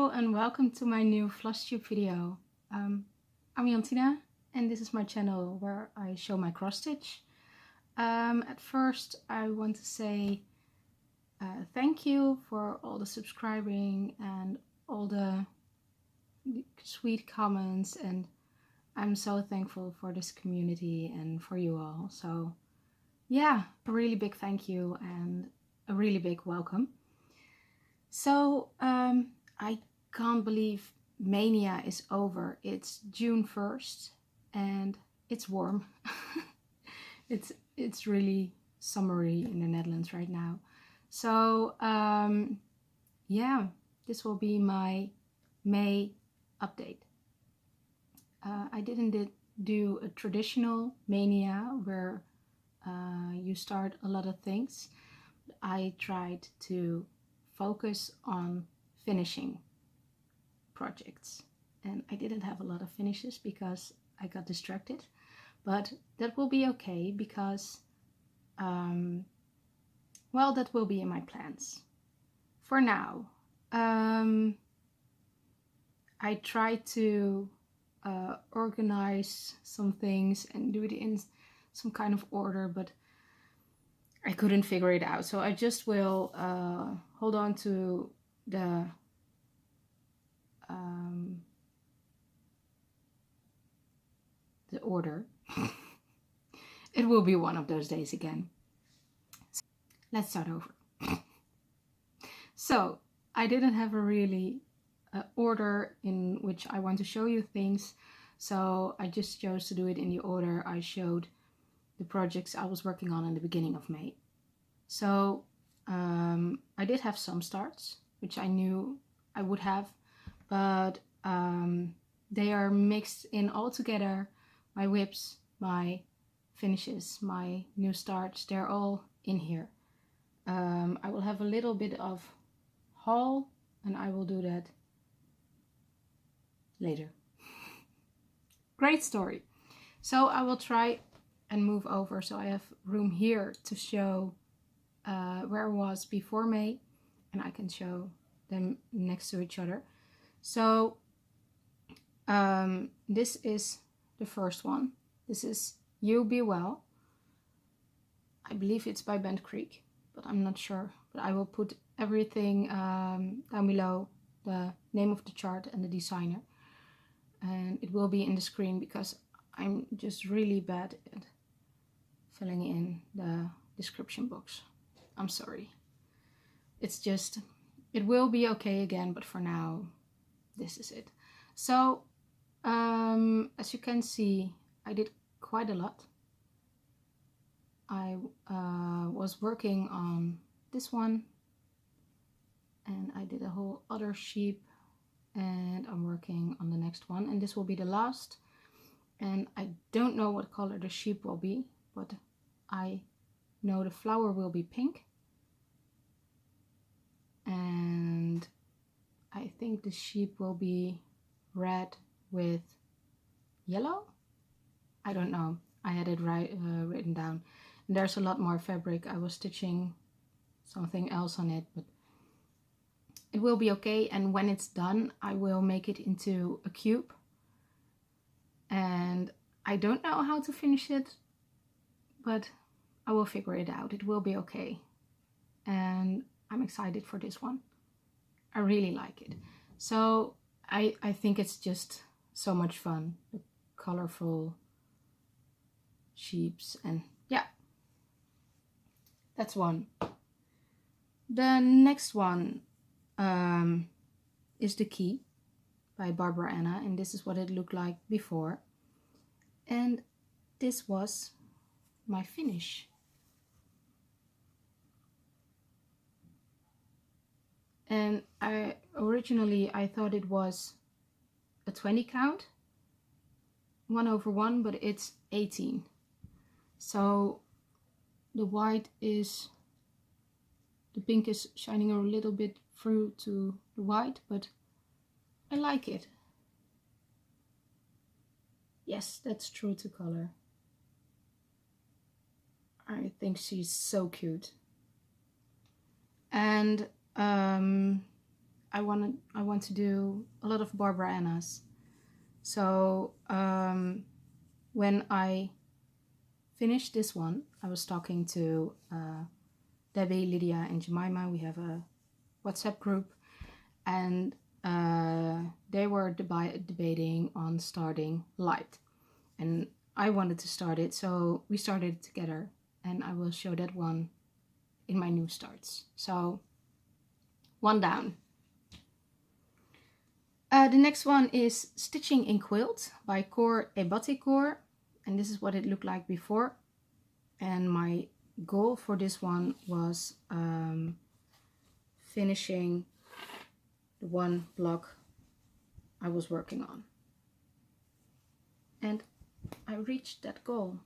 Hello and welcome to my new flosstube video. I'm Jantina and this is my channel where I show my cross stitch. At first I want to say thank you for all the subscribing and all the sweet comments, and I'm so thankful for this community and for you all. So yeah, a really big thank you and a really big welcome. So I can't believe Mania is over. It's June 1st and it's warm. It's really summery in the Netherlands right now. So yeah, this will be my May update. I didn't do a traditional Mania where you start a lot of things. I tried to focus on finishing projects, and I didn't have a lot of finishes because I got distracted, but that will be okay because well, that will be in my plans for now. I tried to organize some things and do it in some kind of order, but I couldn't figure it out, so I just will hold on to the order. It will be one of those days again. So let's start over. So I didn't have a really order in which I want to show you things, so I just chose to do it in the order I showed the projects I was working on in the beginning of May. So I did have some starts, which I knew I would have, but they are mixed in all together. My whips, my finishes, my new starts, they're all in here. I will have a little bit of haul and I will do that later. Great story. So I will try and move over so I have room here to show where I was before May, and I can show them next to each other. So this is the first one. This is You Be Well. I believe it's by Bent Creek, but I'm not sure. But I will put everything down below, the name of the chart and the designer. And it will be in the screen because I'm just really bad at filling in the description box. I'm sorry. It's just, it will be okay again, but for now, this is it. So, as you can see, I did quite a lot. I was working on this one, and I did a whole other sheep, and I'm working on the next one, and this will be the last. And I don't know what color the sheep will be, but I know the flower will be pink, and I think the sheep will be red with yellow. I don't know. I had it written down. And there's a lot more fabric. I was stitching something else on it, but it will be okay. And when it's done, I will make it into a cube. And I don't know how to finish it, but I will figure it out. It will be okay. And I'm excited for this one. I really like it. So I think it's just so much fun. The colorful sheeps, and yeah, that's one. The next one is The Key by Barbara Anna, and this is what it looked like before. And this was my finish. And originally I thought it was a 20 count, 1/1, but it's 18. So the white is, the pink is shining a little bit through to the white, but I like it. Yes, that's true to color. I think she's so cute. And I want to do a lot of Barbara Annas. So when I finished this one, I was talking to Debbie, Lydia, and Jemima. We have a WhatsApp group, and they were debating on starting Light, and I wanted to start it, so we started it together, and I will show that one in my new starts. So one down. The next one is Stitching in Quilt by Core Ebatikor, and this is what it looked like before. And my goal for this one was finishing the one block I was working on. And I reached that goal.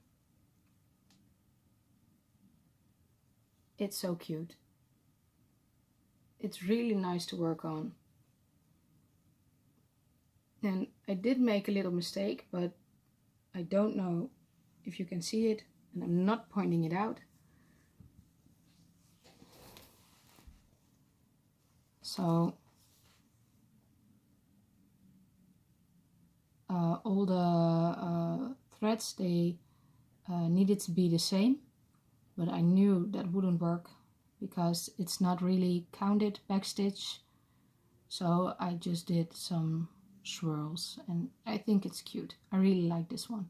It's so cute. It's really nice to work on. And I did make a little mistake, but I don't know if you can see it, and I'm not pointing it out. So all the threads, they needed to be the same, but I knew that wouldn't work because it's not really counted backstitch. So I just did some swirls, and I think it's cute. I really like this one.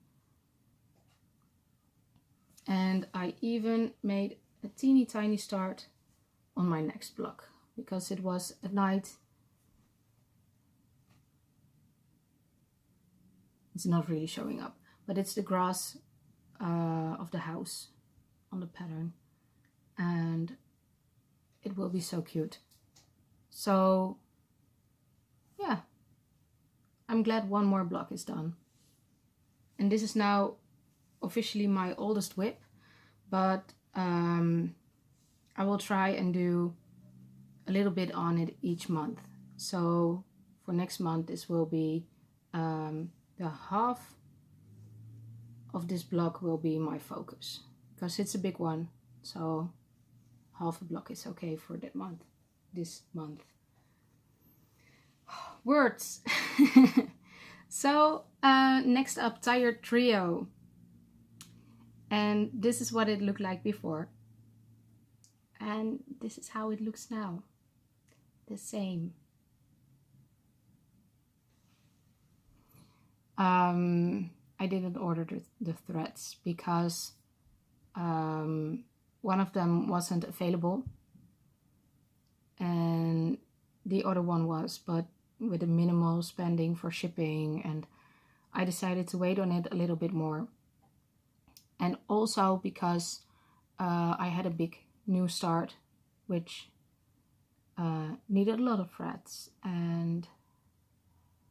And I even made a teeny tiny start on my next block because it was at night. It's not really showing up, but it's the grass of the house on the pattern, and it will be so cute. So yeah, I'm glad one more block is done. And this is now officially my oldest WIP, but I will try and do a little bit on it each month. So for next month, this will be the half of this block will be my focus because it's a big one. So half a block is okay for that month, this month. Words. So next up, Tired Trio. And this is what it looked like before. And this is how it looks now. The same. I didn't order the threads because one of them wasn't available and the other one was, but with a minimal spending for shipping, and I decided to wait on it a little bit more. And also because I had a big new start which needed a lot of threads, and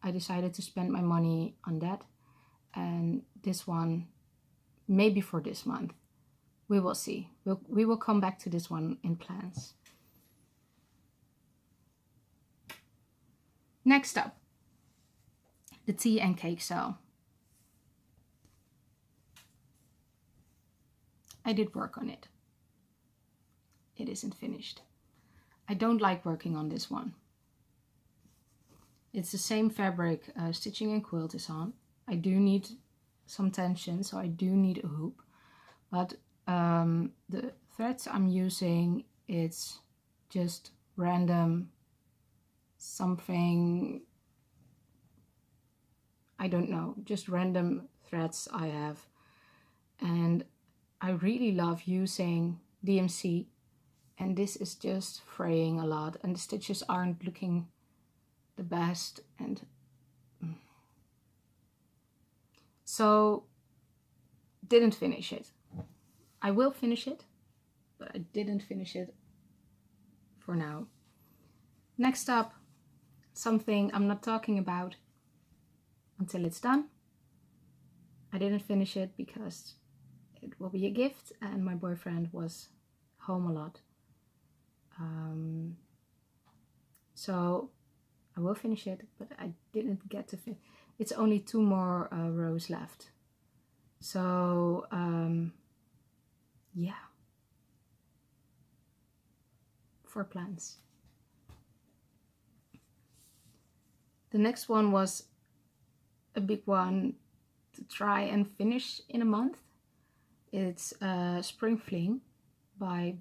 I decided to spend my money on that. And this one, maybe for this month, we will see. We will come back to this one in plans. Next up, the tea and cake sale. I did work on it. It isn't finished. I don't like working on this one. It's the same fabric Stitching and Quilt is on. I do need some tension, so I do need a hoop. But the threads I'm using, it's just random something, I don't know, just random threads I have. And I really love using DMC, and this is just fraying a lot and the stitches aren't looking the best, and so didn't finish it. I will finish it, but I didn't finish it for now. Next up, something I'm not talking about until it's done. I didn't finish it because it will be a gift and my boyfriend was home a lot. So I will finish it, but I didn't get to finish. It's only 2 more rows left. So yeah, 4 plans. The next one was a big one to try and finish in a month. It's Spring Fling by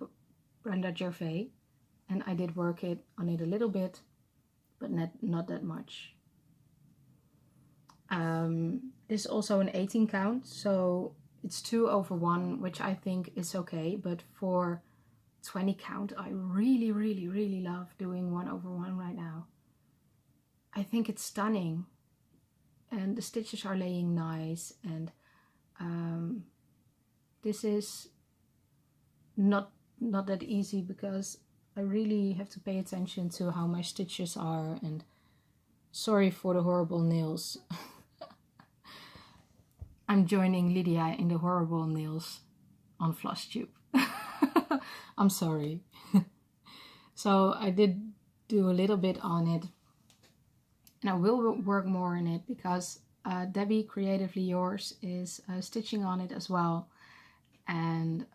Brenda Gervais, and I did work on it a little bit, but not that much. This is also an 18 count, so it's 2 over 1, which I think is okay, but for 20 count I really love doing 1 over 1 right now. I think it's stunning, and the stitches are laying nice, and this is not that easy because I really have to pay attention to how my stitches are, and sorry for the horrible nails. I'm joining Lydia in the horrible nails on flosstube. I'm sorry. So I did do a little bit on it, and I will work more on it because Debbie Creatively Yours is stitching on it as well, and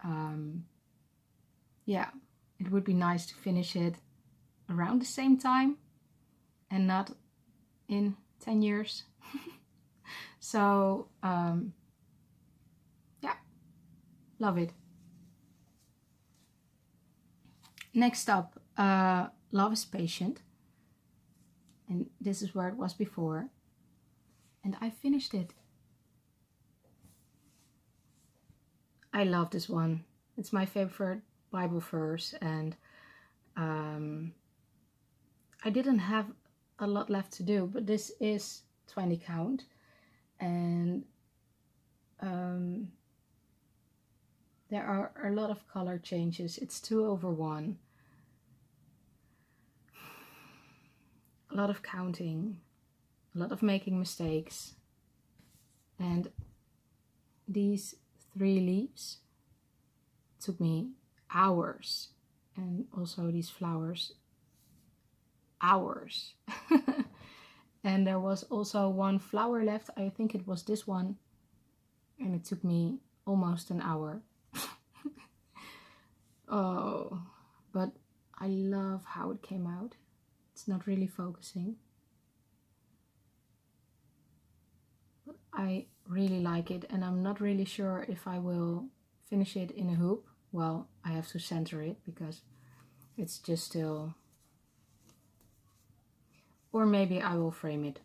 yeah, it would be nice to finish it around the same time and not in 10 years. So yeah, love it. Next up, Love is Patient, and this is where it was before, and I finished it. I love this one. It's my favorite Bible verse, and I didn't have a lot left to do, but this is 20 count, and there are a lot of color changes. It's 2 over 1. A lot of counting, a lot of making mistakes, and these 3 leaves took me hours, and also these flowers, hours. And there was also 1 flower left, I think it was this one, and it took me almost an hour. Oh, but I love how it came out. It's not really focusing, but I really like it, and I'm not really sure if I will finish it in a hoop. Well, I have to center it because it's just still, or maybe I will frame it.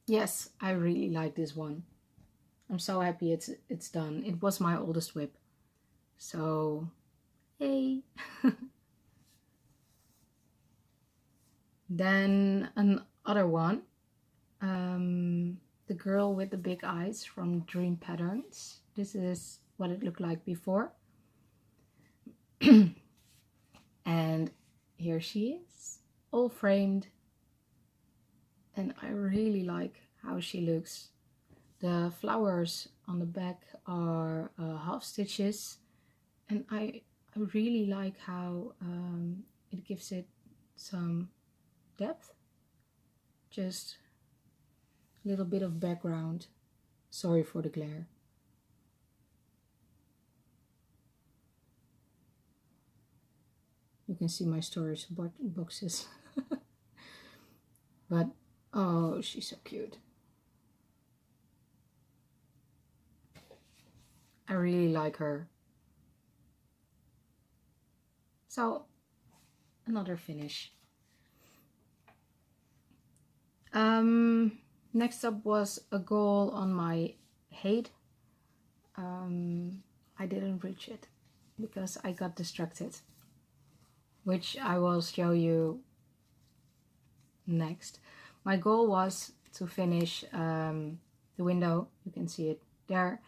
Yes, I really like this one. I'm so happy it's done. It was my oldest WIP, so yay. Then another one, The Girl with the Big Eyes from Dream Patterns. This is what it looked like before. And here she is, all framed, and I really like how she looks. The flowers on the back are half stitches, and I really like how it gives it some depth. Just a little bit of background. Sorry for the glare. You can see my storage boxes. But oh, she's so cute. I really like her. So another finish. Next up was a goal on my height. I didn't reach it because I got distracted, which I will show you next. My goal was to finish the window. You can see it there,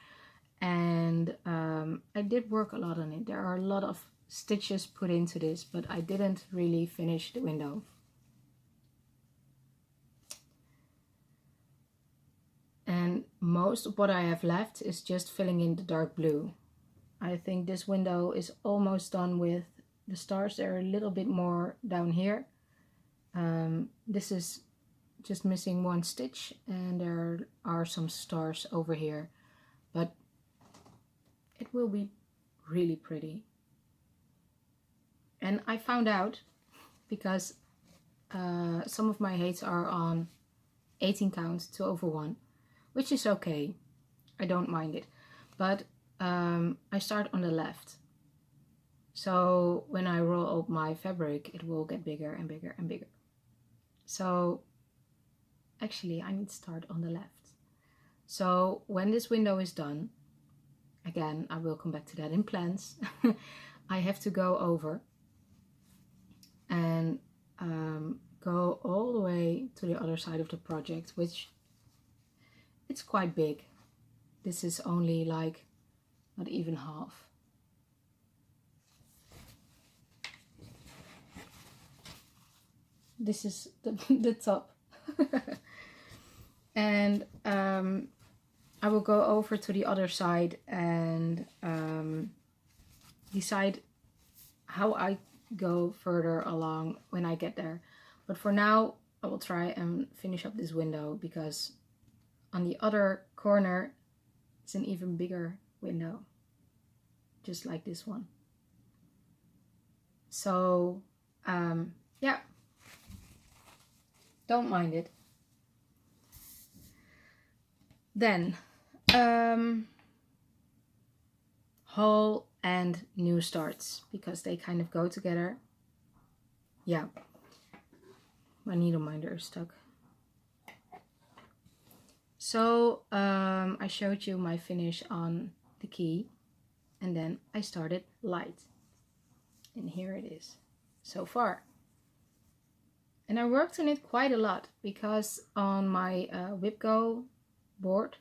and I did work a lot on it. There are a lot of stitches put into this, but I didn't really finish the window. And most of what I have left is just filling in the dark blue. I think this window is almost done with the stars. They're a little bit more down here. This is just missing 1 stitch, and there are some stars over here, but it will be really pretty. And I found out, because some of my heights are on 18 count 2/1, which is okay. I don't mind it, but I start on the left. So when I roll up my fabric, it will get bigger and bigger and bigger. So actually I need to start on the left. So when this window is done, again, I will come back to that in plans, I have to go over and go all the way to the other side of the project, which it's quite big. This is only like not even half. This is the top. And I will go over to the other side and decide how I go further along when I get there. But for now, I will try and finish up this window, because on the other corner it's an even bigger window, just like this one. So yeah, don't mind it. Then haul and new starts, because they kind of go together. Yeah, my needle minder is stuck. So I showed you my finish on the key, and then I started light, and here it is so far. And I worked on it quite a lot, because on my WhipGo board,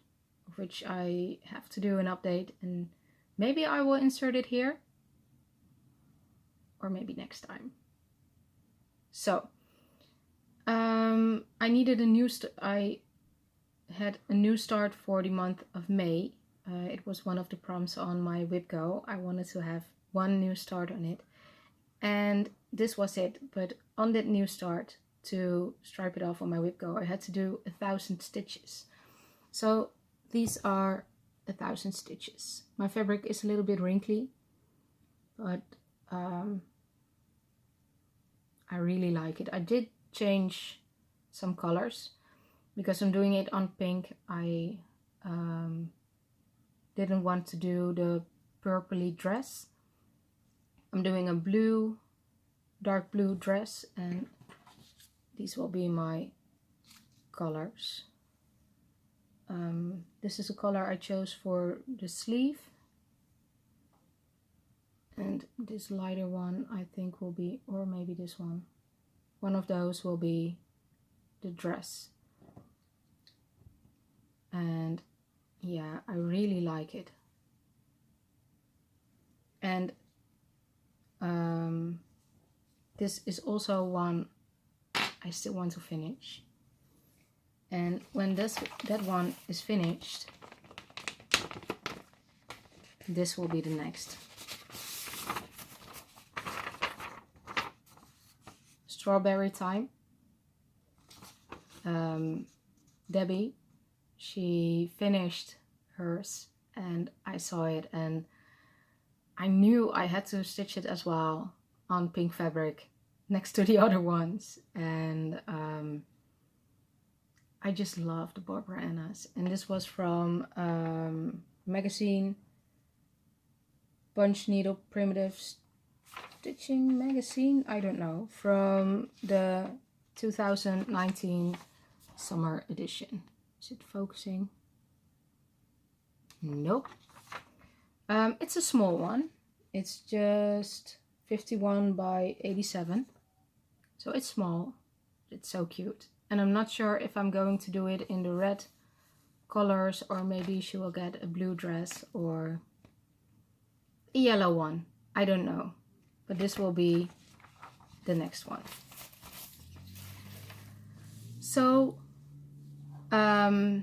of which I have to do an update, and maybe I will insert it here, or maybe next time. So I needed a new I had a new start for the month of May. It was one of the prompts on my WhipGo. I wanted to have one new start on it, and this was it. But on that new start, to stripe it off on my WhipGo, I had to do 1,000 stitches. So these are 1,000 stitches. My fabric is a little bit wrinkly, but I really like it. I did change some colors, because I'm doing it on pink. I didn't want to do the purpley dress. I'm doing a blue, dark blue dress, and these will be my colors. This is a color I chose for the sleeve, and this lighter one I think will be, or maybe this one of those will be the dress. And yeah, I really like it. And this is also one I still want to finish. And when that one is finished, this will be the next. Strawberry Time. Debbie, she finished hers, and I saw it, and I knew I had to stitch it as well on pink fabric next to the other ones. And I just love the Barbara Annas. And this was from magazine, Bunch Needle Primitive Stitching magazine, I don't know, from the 2019 summer edition. Is it focusing? Nope. It's a small one. It's just 51 by 87. So it's small. It's so cute. And I'm not sure if I'm going to do it in the red colors, or maybe she will get a blue dress or a yellow one. I don't know. But this will be the next one. So I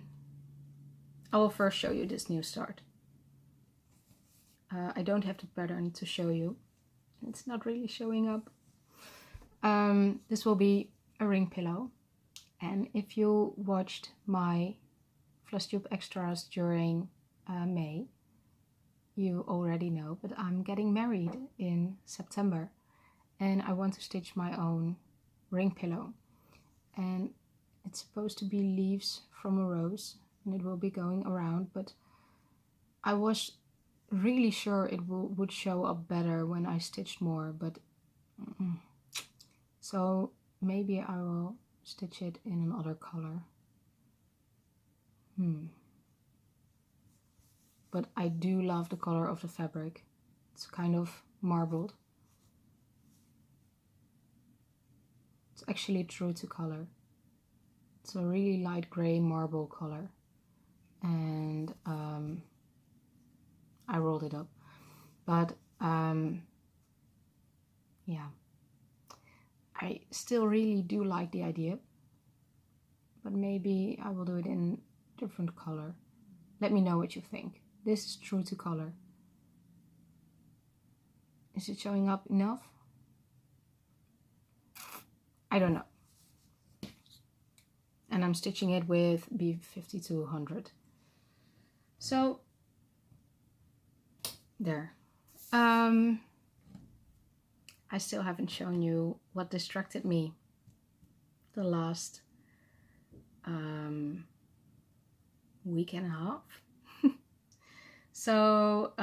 will first show you this new start. I don't have the pattern to show you. It's not really showing up. This will be a ring pillow. And if you watched my flosstube extras during May, you already know, but I'm getting married in September, and I want to stitch my own ring pillow, and it's supposed to be leaves from a rose, and it will be going around, but I was really sure it would show up better when I stitched more, but so maybe I will stitch it in another color. But I do love the color of the fabric. It's kind of marbled. It's actually true to color. It's a really light gray marble color, and I rolled it up, but yeah, I still really do like the idea, but maybe I will do it in different color. Let me know what you think. This is true to color. Is it showing up enough? I don't know. And I'm stitching it with B5200. So there. I still haven't shown you what distracted me the last week and a half. So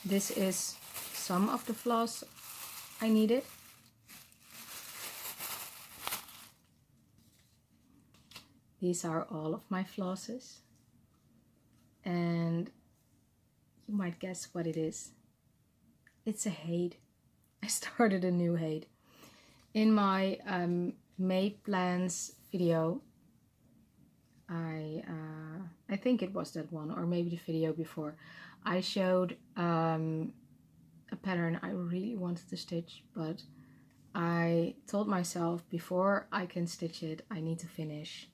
this is some of the floss I needed. These are all of my flosses, and you might guess what it is. It's a height. I started a new height. In my May plans video, I think it was that one, or maybe the video before, I showed a pattern I really wanted to stitch, but I told myself before I can stitch it, I need to finish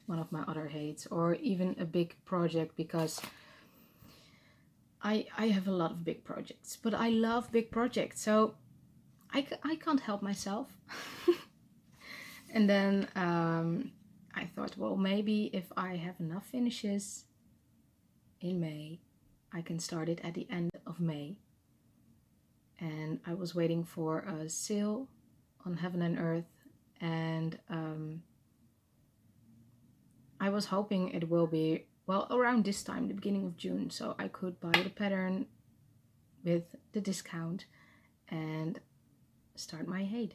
one of my other heights, or even a big project, because I have a lot of big projects, but I love big projects, so I can't help myself. And then I thought, well, maybe if I have enough finishes in May, I can start it at the end of May. And I was waiting for a sale on Heaven and Earth, and I was hoping it will be, well, around this time, the beginning of June, so I could buy the pattern with the discount and start my height.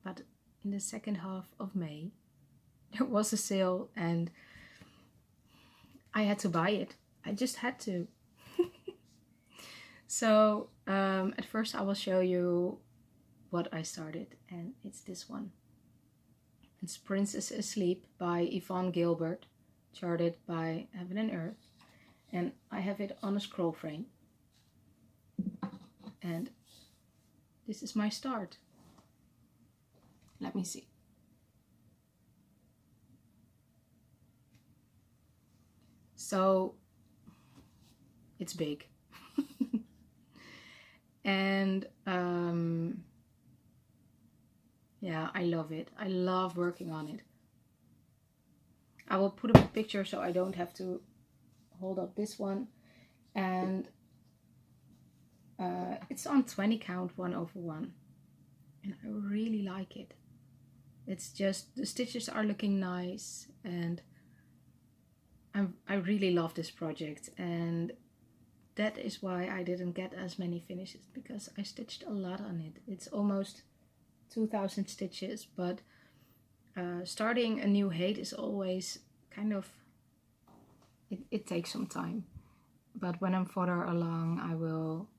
But in the second half of May, there was a sale and I had to buy it. I just had to. So at first I will show you what I started, and it's this one. It's Princess Asleep by Yvonne Gilbert, charted by Heaven and Earth, and I have it on a scroll frame. And this is my start. Let me see. So it's big. And yeah, I love it. I love working on it. I will put up a picture so I don't have to hold up this one. And it's on 20 count 1/1, and I really like it. It's just, the stitches are looking nice, and I really love this project, and that is why I didn't get as many finishes, because I stitched a lot on it. It's almost 2000 stitches, but starting a new height is always kind of, it takes some time. But when I'm further along, I will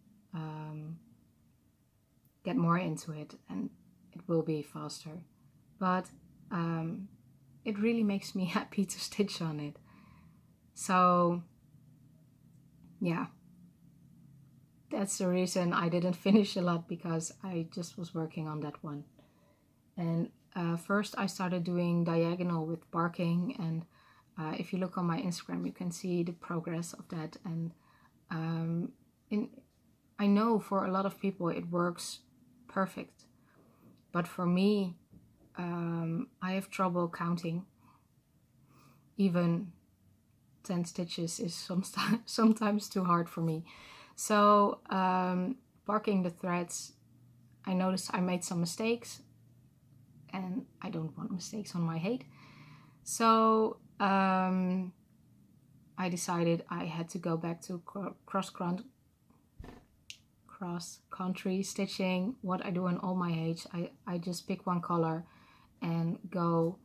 get more into it, and it will be faster. But it really makes me happy to stitch on it. So yeah, that's the reason I didn't finish a lot, because I just was working on that one. And first I started doing diagonal with barking, and if you look on my Instagram, you can see the progress of that. And I know for a lot of people it works perfect, but for me, I have trouble counting. Even 10 stitches is sometimes too hard for me. So barking the threads, I noticed I made some mistakes, and I don't want mistakes on my height. So I decided I had to go back to cross-country stitching, what I do in all my heights. I just pick one color and go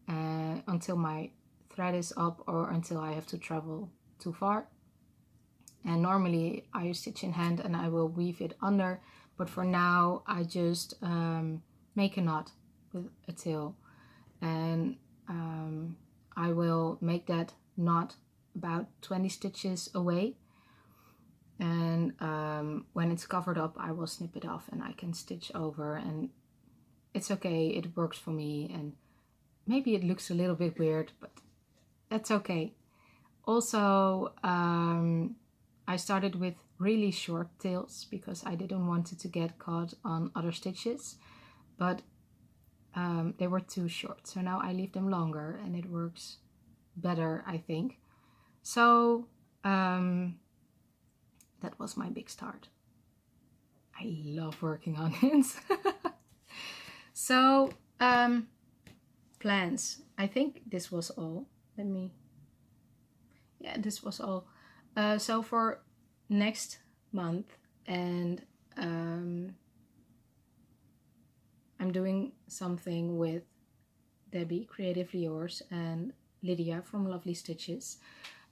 until my thread is up or until I have to travel too far. And normally I stitch in hand and I will weave it under, but for now I just make a knot with a tail, and I will make that knot about 20 stitches away, and when it's covered up I will snip it off and I can stitch over, and it's okay, it works for me, and maybe it looks a little bit weird, but that's okay. Also I started with really short tails because I didn't want it to get caught on other stitches, but they were too short, so now I leave them longer and it works better, I think. So that was my big start. I love working on it. So plans, I think this was all. This was all. So for next month, and I'm doing something with Debbie, Creatively Yours, and Lydia from Lovely Stitches.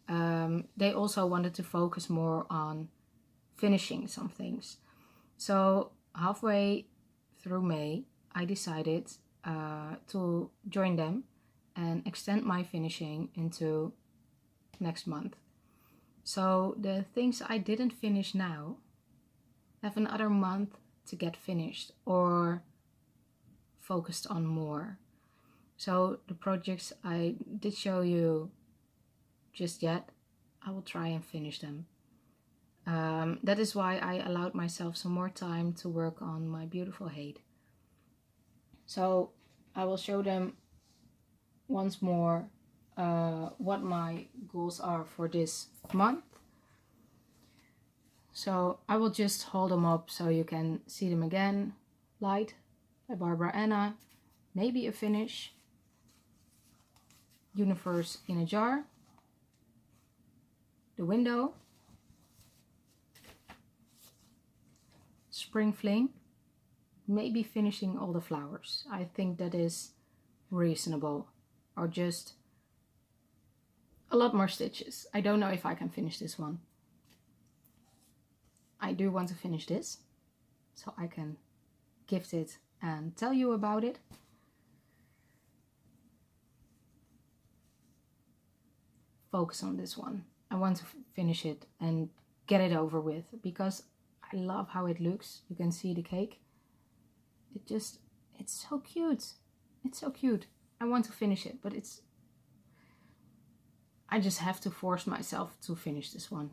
They also wanted to focus more on finishing some things. So halfway through May, I decided to join them and extend my finishing into next month. So the things I didn't finish now have another month to get finished or focused on more. So the projects I did show you just yet, I will try and finish them. That is why I allowed myself some more time to work on my beautiful height. So I will show them once more what my goals are for this month. So I will just hold them up so you can see them again. Light by Barbara Anna, maybe a finish, Universe in a Jar, the window, Spring Fling, maybe finishing all the flowers. I think that is reasonable, or just a lot more stitches. I don't know if I can finish this one. I do want to finish this so I can gift it and tell you about it. Focus on this one. I want to finish it and get it over with because I love how it looks. You can see the cake. It's so cute. It's so cute. I want to finish it, but I just have to force myself to finish this one.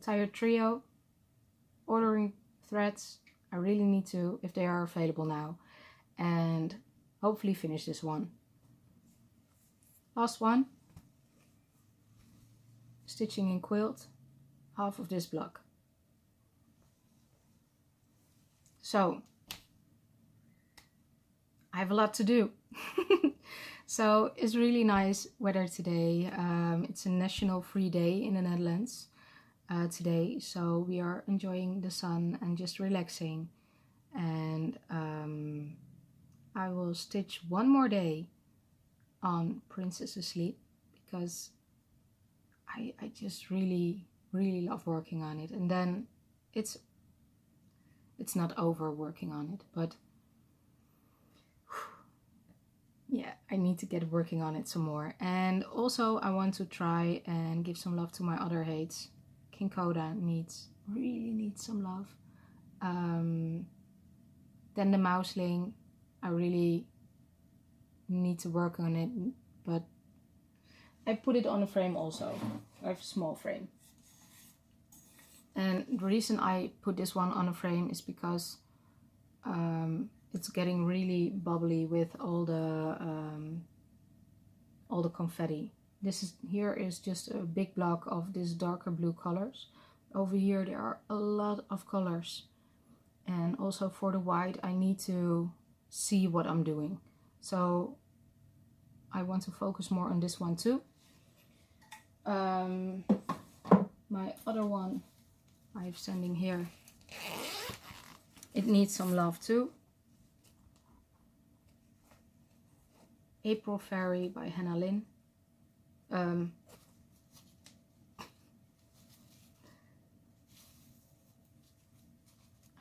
Tired Trio, ordering threads. I really need to, if they are available now, and hopefully finish this one. Last one, stitching in Quilt, half of this block. So I have a lot to do. So it's really nice weather today. It's a national free day in the Netherlands today, so we are enjoying the sun and just relaxing. And I will stitch one more day on Princess Asleep because I just really love working on it. And then it's not over working on it, but yeah, I need to get working on it some more. And also I want to try and give some love to my other hates. King Coda really needs some love. Then the Mouseling, I really need to work on it, but I put it on a frame also. I have a small frame. And the reason I put this one on a frame is because it's getting really bubbly with all the confetti. Here is just a big block of this darker blue colors. Over here there are a lot of colors, and also for the white I need to see what I'm doing, so I want to focus more on this one too. My other one I'm sending here, it needs some love too. April Fairy by Hannah Lynn.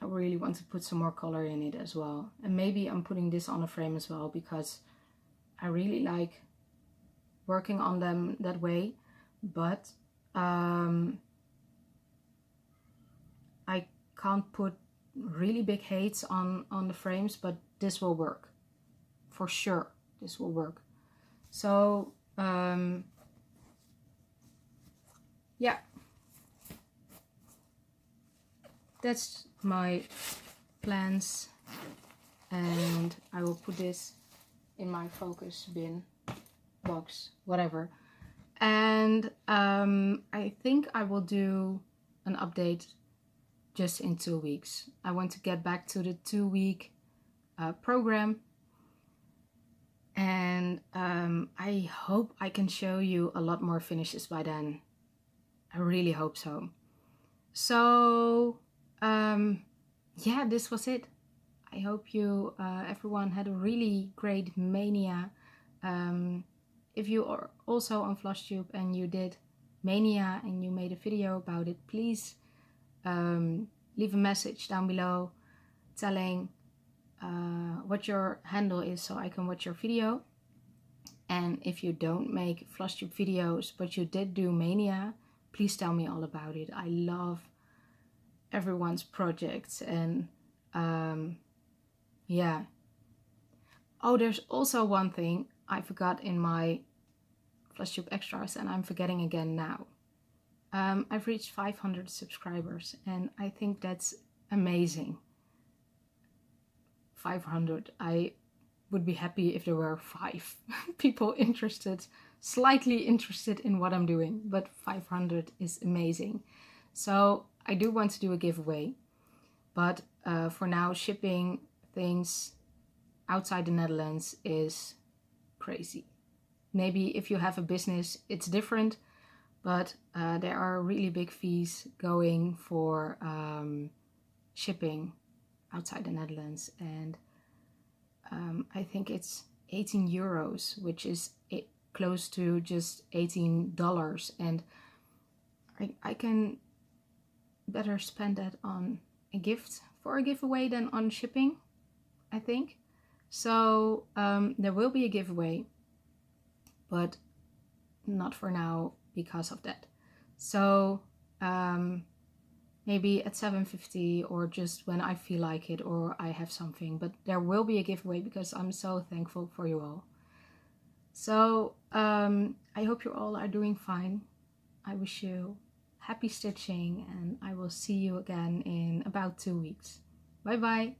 I really want to put some more color in it as well, and maybe I'm putting this on a frame as well, because I really like working on them that way, but I can't put really big heights on the frames, but this will work for sure. This will work. So yeah, that's my plans, and I will put this in my focus bin box, whatever. And I think I will do an update just in 2 weeks. I want to get back to the 2-week program, and I hope I can show you a lot more finishes by then. I really hope so. So yeah, this was it. I hope you everyone had a really great Mania. If you are also on flosstube and you did Mania and you made a video about it, please leave a message down below telling what your handle is, so I can watch your video. And if you don't make flosstube videos but you did do Mania, please tell me all about it. I love everyone's projects, and yeah. Oh, there's also one thing I forgot in my flosstube extras, and I'm forgetting again now. I've reached 500 subscribers, and I think that's amazing. 500. I would be happy if there were 5 people interested, slightly interested in what I'm doing, but 500 is amazing. So I do want to do a giveaway, but for now shipping things outside the Netherlands is crazy. Maybe if you have a business it's different, but there are really big fees going for shipping outside the Netherlands, and I think it's 18 euros, which is close to just $18, and I can better spend that on a gift for a giveaway than on shipping, I think. So there will be a giveaway, but not for now because of that. So maybe at 7:50 or just when I feel like it or I have something, but there will be a giveaway because I'm so thankful for you all. So I hope you all are doing fine. I wish you happy stitching, and I will see you again in about 2 weeks. Bye bye.